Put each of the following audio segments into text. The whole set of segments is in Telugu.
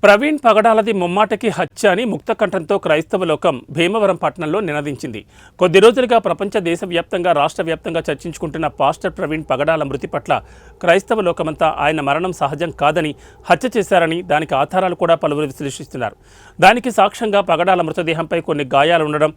ప్రవీణ్ పగడాలది ముమ్మాటకి హత్య అని ముక్తకంఠంతో క్రైస్తవ లోకం భీమవరం పట్టణంలో నినదించింది. కొద్ది రోజులుగా ప్రపంచ దేశవ్యాప్తంగా రాష్ట్ర వ్యాప్తంగా చర్చించుకుంటున్న పాస్టర్ ప్రవీణ్ పగడాల మృతి పట్ల క్రైస్తవ లోకమంతా ఆయన మరణం సహజం కాదని, హత్య చేశారని, దానికి ఆధారాలు కూడా పలువురు విశ్లేషిస్తున్నారు. దానికి సాక్ష్యంగా పగడాల మృతదేహంపై కొన్ని గాయాలు ఉండడం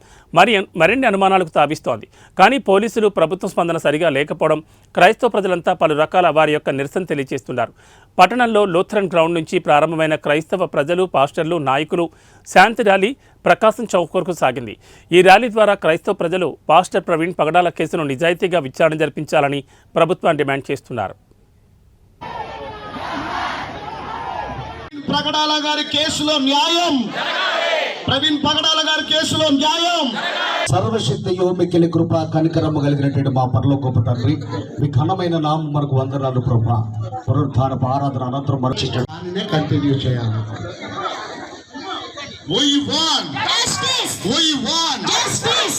మరిన్ని అనుమానాలకు తావిస్తోంది. కానీ పోలీసులు, ప్రభుత్వ స్పందన సరిగా లేకపోవడం క్రైస్తవ ప్రజలంతా పలు రకాల వారి యొక్క నిరసన తెలియజేస్తున్నారు. పట్టణంలో లూథరన్ గ్రౌండ్ నుంచి ప్రారంభమైన క్రైస్తవ ప్రజలు, పాస్టర్లు, నాయకులు శాంతి ర్యాలీ ప్రకాశం చౌక్ వరకు సాగింది. ఈ ర్యాలీ ద్వారా క్రైస్తవ ప్రజలు పాస్టర్ ప్రవీణ్ పగడాల కేసును నిజాయితీగా విచారణ జరిపించాలని ప్రభుత్వాన్ని డిమాండ్ చేస్తున్నారు. పగడాల గారి కేసులో న్యాయం, ప్రవీణ్ పగడాల గారి కేసులో న్యాయం. సర్వశక్తియో మిక్కిలి కృప కనికరము కలిగినటువంటి మా పరలోకపు తండ్రి, మీ ఘనమైన నామం మనకు వందనాలు ప్రభా. పునరుద్ధానపు ఆరాధన అనంతరం దానినే కంటిన్యూ చేయాలి. We want justice. We want justice.